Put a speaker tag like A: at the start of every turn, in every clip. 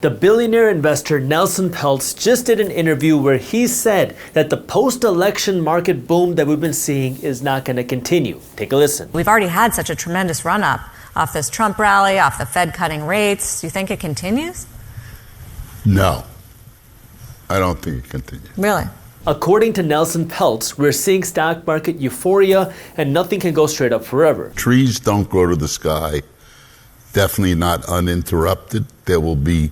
A: The billionaire investor Nelson Peltz just did an interview where he said that the post-election market boom that we've been seeing is not going to continue. Take a listen.
B: We've already had such a tremendous run-up off this Trump rally, off the Fed cutting rates. Do you think it continues?
C: No, I don't think it continues.
B: Really?
A: According to Nelson Peltz, we're seeing stock market euphoria and nothing can go straight up forever.
C: Trees don't grow to the sky, definitely not uninterrupted. There will be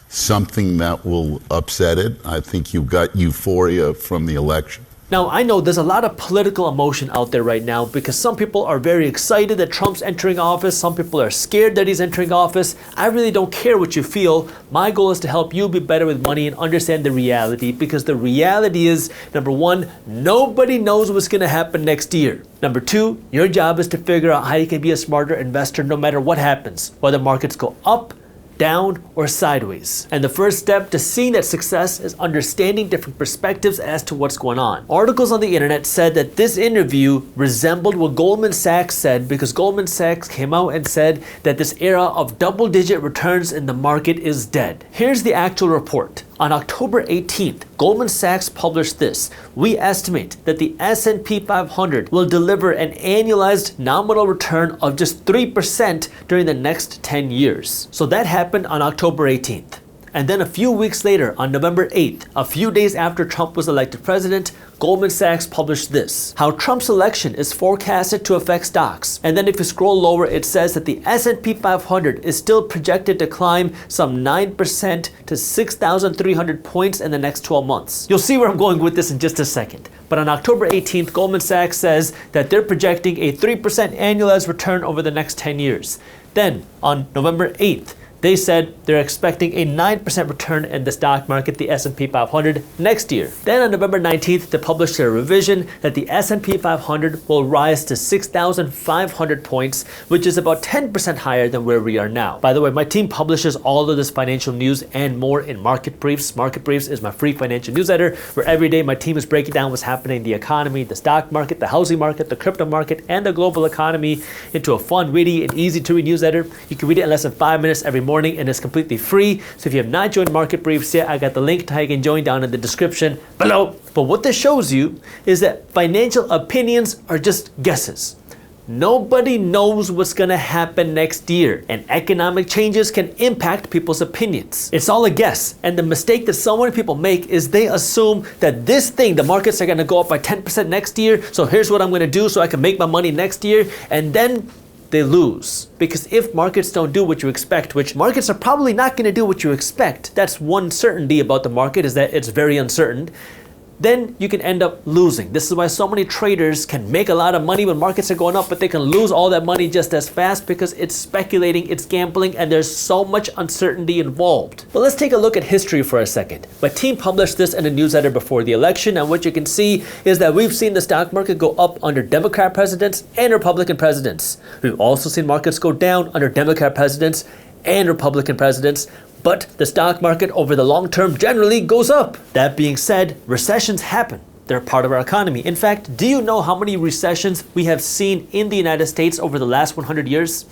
C: something that will upset it. I think you've got euphoria from the election.
A: Now, I know there's a lot of political emotion out there right now because some people are very excited that Trump's entering office. Some people are scared that he's entering office. I really don't care what you feel. My goal is to help you be better with money and understand the reality, because the reality is, number one, nobody knows what's going to happen next year. Number two, your job is to figure out how you can be a smarter investor no matter what happens, whether markets go up, down, or sideways. And the first step to seeing that success is understanding different perspectives as to what's going on. Articles on the internet said that this interview resembled what Goldman Sachs said, because Goldman Sachs came out and said that this era of double-digit returns in the market is dead. Here's the actual report. On October 18th, Goldman Sachs published this. We estimate that the S&P 500 will deliver an annualized nominal return of just 3% during the next 10 years. So that happened on October 18th. And then a few weeks later, on November 8th, a few days after Trump was elected president, Goldman Sachs published this: how Trump's election is forecasted to affect stocks. And then if you scroll lower, it says that the S&P 500 is still projected to climb some 9% to 6,300 points in the next 12 months. You'll see where I'm going with this in just a second. But on October 18th, Goldman Sachs says that they're projecting a 3% annualized return over the next 10 years. Then on November 8th, they said they're expecting a 9% return in the stock market, the S&P 500, next year. Then on November 19th, they published a revision that the S&P 500 will rise to 6,500 points, which is about 10% higher than where we are now. By the way, my team publishes all of this financial news and more in Market Briefs. Market Briefs is my free financial newsletter where every day my team is breaking down what's happening in the economy, the stock market, the housing market, the crypto market, and the global economy into a fun, witty, and easy-to-read newsletter. You can read it in less than 5 minutes every morning, and it's completely free. So if you have not joined Market Briefs yet, I got the link to how you can join down in the description below. But what this shows you is that financial opinions are just guesses. Nobody knows what's going to happen next year, and economic changes can impact people's opinions. It's all a guess, and the mistake that so many people make is they assume that this thing, the markets are going to go up by 10% next year, so here's what I'm going to do so I can make my money next year, and then they lose. Because if markets don't do what you expect, which markets are probably not going to do what you expect, that's one certainty about the market, is that it's very uncertain, then you can end up losing. This is why so many traders can make a lot of money when markets are going up, but they can lose all that money just as fast, because it's speculating, it's gambling, and there's so much uncertainty involved. But let's take a look at history for a second. My team published this in a newsletter before the election, and what you can see is that we've seen the stock market go up under Democrat presidents and Republican presidents. We've also seen markets go down under Democrat presidents and Republican presidents, but the stock market over the long term generally goes up. That being said, recessions happen. They're part of our economy. In fact, do you know how many recessions we have seen in the United States over the last 100 years?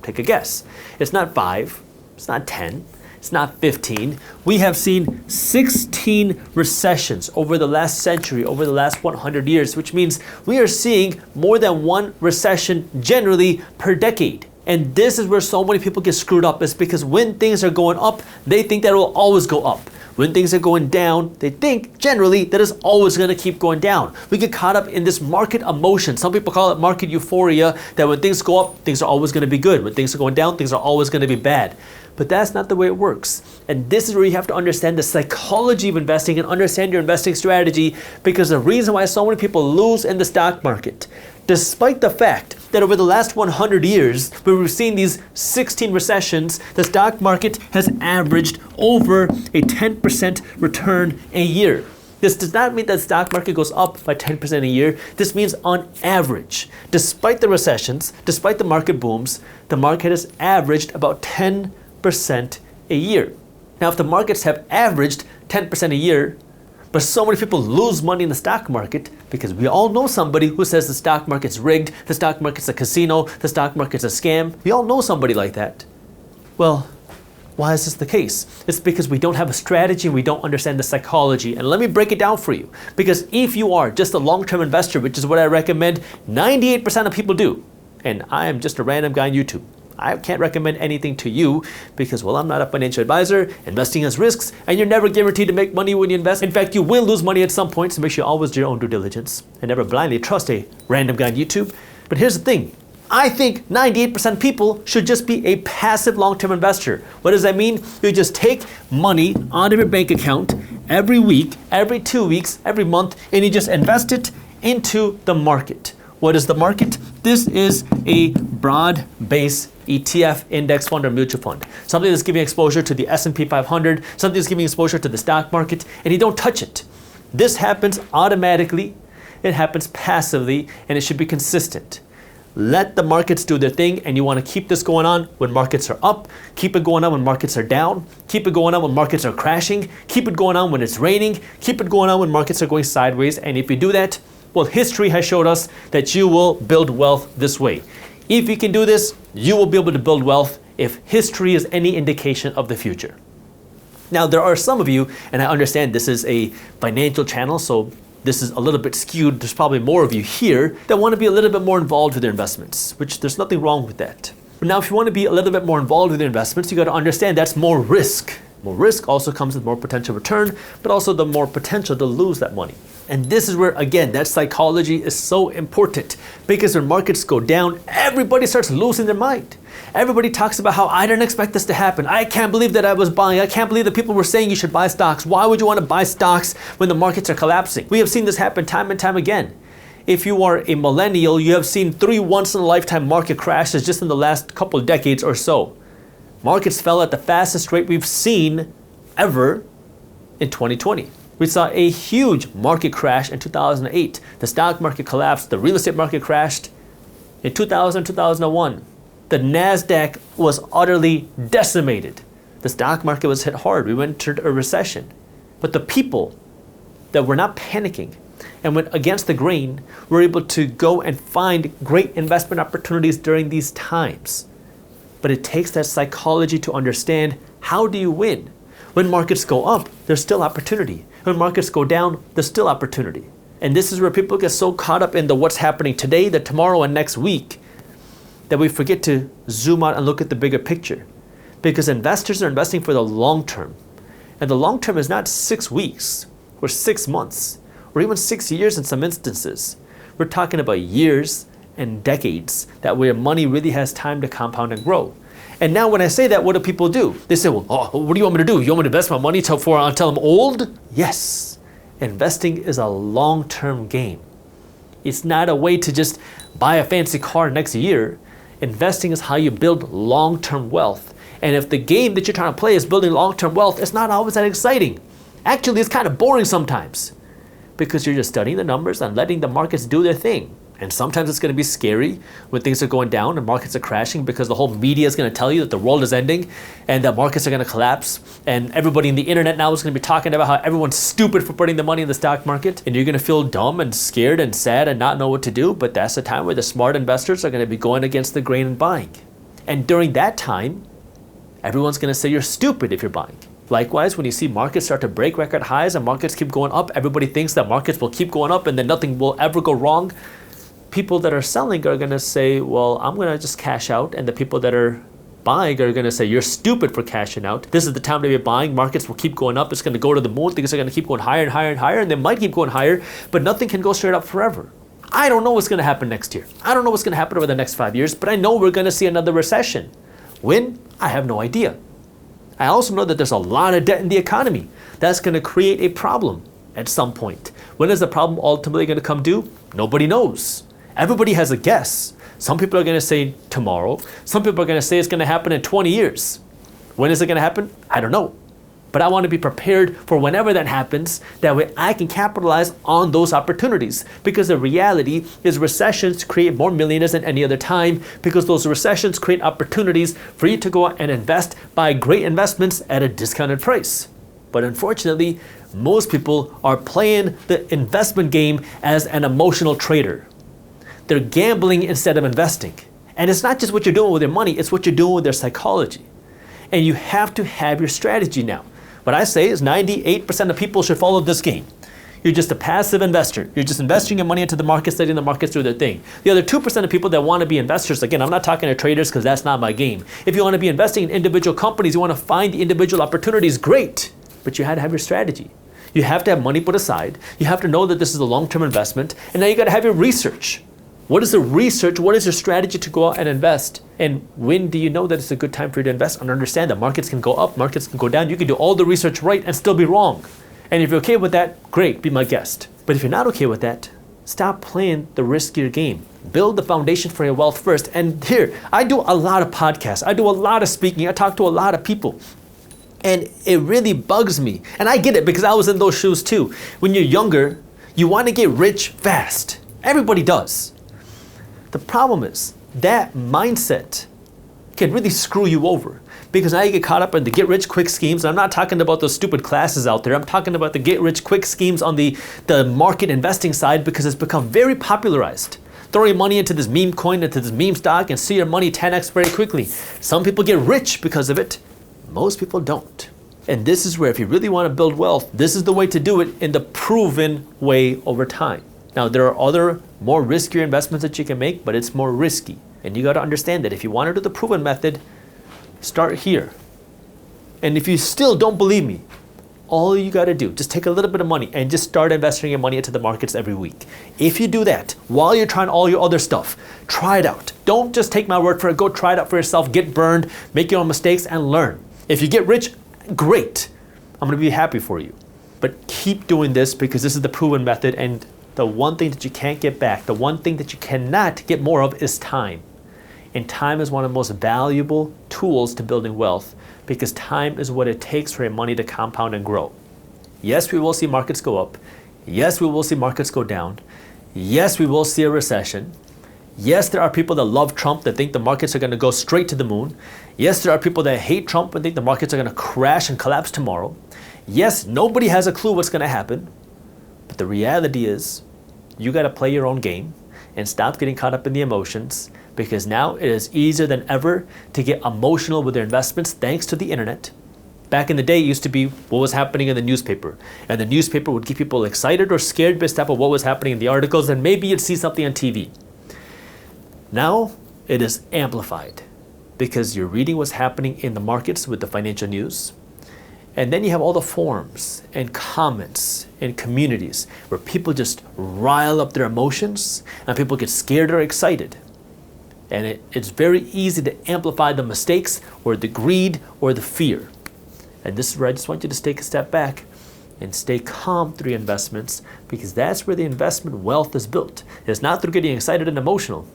A: Take a guess. It's not 5, it's not 10, it's not 15. We have seen 16 recessions over the last century, over the last 100 years, which means we are seeing more than one recession generally per decade. And this is where so many people get screwed up, is because when things are going up, they think that it will always go up. When things are going down, they think generally that it's always going to keep going down. We get caught up in this market emotion. Some people call it market euphoria, that when things go up, things are always going to be good. When things are going down, things are always going to be bad. But that's not the way it works. And this is where you have to understand the psychology of investing and understand your investing strategy, because the reason why so many people lose in the stock market, despite the fact that over the last 100 years, where we've seen these 16 recessions, the stock market has averaged over a 10% return a year. This does not mean that the stock market goes up by 10% a year. This means on average, despite the recessions, despite the market booms, the market has averaged about 10% a year. Now, if the markets have averaged 10% a year, but so many people lose money in the stock market, because we all know somebody who says the stock market's rigged, the stock market's a casino, the stock market's a scam. We all know somebody like that. Well, Why is this the case? It's because we don't have a strategy and we don't understand the psychology. And let me break it down for you. Because if you are just a long-term investor, which is what I recommend 98% of people do, and I am just a random guy on YouTube, I can't recommend anything to you because, well, I'm not a financial advisor. Investing has risks, and you're never guaranteed to make money when you invest. In fact, you will lose money at some point, so make sure you always do your own due diligence and never blindly trust a random guy on YouTube. But here's the thing. I think 98% of people should just be a passive long-term investor. What does that mean? You just take money out of your bank account every week, every 2 weeks, every month, and you just invest it into the market. What is the market? This is a broad-based ETF, index fund, or mutual fund. Something that's giving exposure to the S&P 500, something that's giving exposure to the stock market, and you don't touch it. This happens automatically, it happens passively, and it should be consistent. Let the markets do their thing, and you want to keep this going on when markets are up, keep it going on when markets are down, keep it going on when markets are crashing, keep it going on when it's raining, keep it going on when markets are going sideways, and if you do that, well, history has showed us that you will build wealth this way. If you can do this, you will be able to build wealth if history is any indication of the future. Now, there are some of you, and I understand this is a financial channel, so this is a little bit skewed. There's probably more of you here that want to be a little bit more involved with their investments, which there's nothing wrong with that. But now, if you want to be a little bit more involved with your investments, you got to understand that's more risk. More risk also comes with more potential return, but also the more potential to lose that money. And this is where, again, that psychology is so important, because when markets go down, everybody starts losing their mind. Everybody talks about how I didn't expect this to happen. I can't believe that I was buying. I can't believe that people were saying you should buy stocks. Why would you want to buy stocks when the markets are collapsing? We have seen this happen time and time again. If you are a millennial, you have seen 3 once-in-a-lifetime market crashes just in the last couple of decades or so. Markets fell at the fastest rate we've seen ever in 2020. We saw a huge market crash in 2008. The stock market collapsed. The real estate market crashed in 2000, 2001. The NASDAQ was utterly decimated. The stock market was hit hard. We entered a recession. But the people that were not panicking and went against the grain were able to go and find great investment opportunities during these times. But it takes that psychology to understand, how do you win? When markets go up, there's still opportunity. When markets go down, there's still opportunity. And this is where people get so caught up in the what's happening today, the tomorrow, and next week, that we forget to zoom out and look at the bigger picture. Because investors are investing for the long term. And the long term is not 6 weeks or 6 months or even 6 years in some instances. We're talking about years and decades, that where money really has time to compound and grow. And now when I say that, what do people do? They say, well, what do you want me to do? You want me to invest my money until I'm old? Yes. Investing is a long-term game. It's not a way to just buy a fancy car next year. Investing is how you build long-term wealth. And if the game that you're trying to play is building long-term wealth, it's not always that exciting. Actually, it's kind of boring sometimes, because you're just studying the numbers and letting the markets do their thing. And sometimes it's going to be scary when things are going down and markets are crashing, because the whole media is going to tell you that the world is ending and that markets are going to collapse. And everybody in the internet now is going to be talking about how everyone's stupid for putting the money in the stock market. And you're going to feel dumb and scared and sad and not know what to do. But that's the time where the smart investors are going to be going against the grain and buying. And during that time, everyone's going to say you're stupid if you're buying. Likewise, when you see markets start to break record highs and markets keep going up, everybody thinks that markets will keep going up and then nothing will ever go wrong. People that are selling are going to say, well, I'm going to just cash out. And the people that are buying are going to say, you're stupid for cashing out. This is the time to be buying. Markets will keep going up. It's going to go to the moon. Things are going to keep going higher and higher and higher. And they might keep going higher, but nothing can go straight up forever. I don't know what's going to happen next year. I don't know what's going to happen over the next 5 years, but I know we're going to see another recession. When? I have no idea. I also know that there's a lot of debt in the economy. That's going to create a problem at some point. When is the problem ultimately going to come due? Nobody knows. Everybody has a guess. Some people are going to say tomorrow. Some people are going to say it's going to happen in 20 years. When is it going to happen? I don't know. But I want to be prepared for whenever that happens. That way I can capitalize on those opportunities. Because the reality is recessions create more millionaires than any other time, because those recessions create opportunities for you to go out and invest, buy great investments at a discounted price. But unfortunately, most people are playing the investment game as an emotional trader. They're gambling instead of investing. And it's not just what you're doing with your money, it's what you're doing with their psychology. And you have to have your strategy now. What I say is 98% of people should follow this game. You're just a passive investor. You're just investing your money into the markets, letting the markets do their thing. The other 2% of people that want to be investors, again, I'm not talking to traders because that's not my game. If you want to be investing in individual companies, you want to find the individual opportunities, great. But you had to have your strategy. You have to have money put aside. You have to know that this is a long-term investment. And now you got to have your research. What is the research? What is your strategy to go out and invest? And when do you know that it's a good time for you to invest and understand that markets can go up, markets can go down. You can do all the research right and still be wrong. And if you're okay with that, great, be my guest. But if you're not okay with that, stop playing the riskier game. Build the foundation for your wealth first. And here, I do a lot of podcasts. I do a lot of speaking. I talk to a lot of people. And it really bugs me. And I get it because I was in those shoes too. When you're younger, you want to get rich fast. Everybody does. The problem is that mindset can really screw you over because now you get caught up in the get rich quick schemes. I'm not talking about those stupid classes out there. I'm talking about the get rich quick schemes on the market investing side because it's become very popularized. Throw your money into this meme coin, into this meme stock and see your money 10x very quickly. Some people get rich because of it. Most people don't. And this is where if you really want to build wealth, this is the way to do it in the proven way over time. Now, there are other more riskier investments that you can make, but it's more risky. And you got to understand that if you want to do the proven method, start here. And if you still don't believe me, all you got to do, just take a little bit of money and just start investing your money into the markets every week. If you do that, while you're trying all your other stuff, try it out. Don't just take my word for it. Go try it out for yourself. Get burned, make your own mistakes, and learn. If you get rich, great. I'm going to be happy for you. But keep doing this because this is the proven method, and the one thing that you can't get back, the one thing that you cannot get more of is time. And time is one of the most valuable tools to building wealth because time is what it takes for your money to compound and grow. Yes, we will see markets go up. Yes, we will see markets go down. Yes, we will see a recession. Yes, there are people that love Trump that think the markets are going to go straight to the moon. Yes, there are people that hate Trump and think the markets are going to crash and collapse tomorrow. Yes, nobody has a clue what's going to happen. But the reality is, you got to play your own game and stop getting caught up in the emotions because now it is easier than ever to get emotional with their investments thanks to the internet. Back in the day, it used to be what was happening in the newspaper. And the newspaper would get people excited or scared based off of what was happening in the articles, and maybe you'd see something on TV. Now it is amplified because you're reading what's happening in the markets with the financial news. And then you have all the forums and comments and communities where people just rile up their emotions and people get scared or excited. And it's very easy to amplify the mistakes or the greed or the fear. And this is where I just want you to take a step back and stay calm through your investments because that's where the investment wealth is built. It's not through getting excited and emotional.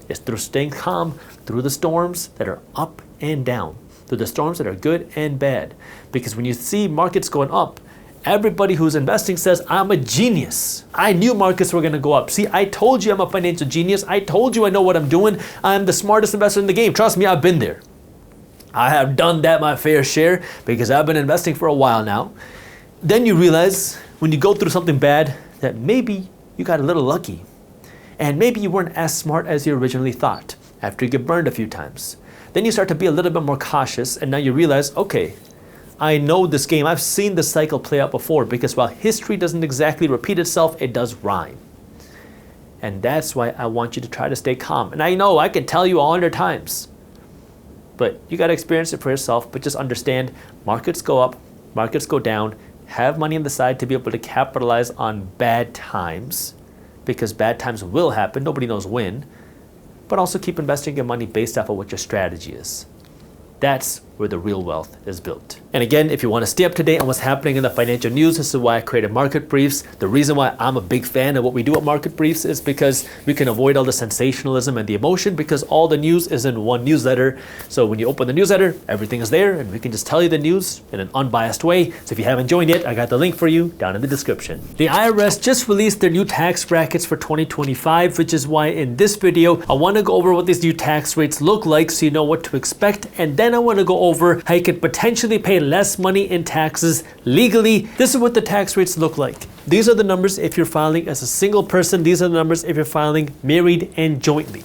A: It's through staying calm through the storms that are up and down. Through the storms that are good and bad. Because when you see markets going up, everybody who's investing says, I'm a genius. I knew markets were going to go up. See, I told you I'm a financial genius. I told you I know what I'm doing. I'm the smartest investor in the game. Trust me, I've been there. I have done that my fair share because I've been investing for a while now. Then you realize when you go through something bad that maybe you got a little lucky. And maybe you weren't as smart as you originally thought after you get burned a few times. Then you start to be a little bit more cautious and now you realize, okay, I know this game. I've seen this cycle play out before because while history doesn't exactly repeat itself, it does rhyme. And that's why I want you to try to stay calm. And I know I can tell you 100 times, but you got to experience it for yourself. But just understand markets go up, markets go down, have money on the side to be able to capitalize on bad times because bad times will happen. Nobody knows when. But also keep investing your money based off of what your strategy is. That's where the real wealth is built. And again, if you want to stay up to date on what's happening in the financial news, this is why I created Market Briefs. The reason why I'm a big fan of what we do at Market Briefs is because we can avoid all the sensationalism and the emotion because all the news is in one newsletter. So when you open the newsletter, everything is there and we can just tell you the news in an unbiased way. So if you haven't joined yet, I got the link for you down in the description. The IRS just released their new tax brackets for 2025, which is why in this video, I want to go over what these new tax rates look like so you know what to expect. And then I want to go over how you could potentially pay less money in taxes legally. This is what the tax rates look like. These are the numbers if you're filing as a single person. These are the numbers if you're filing married and jointly.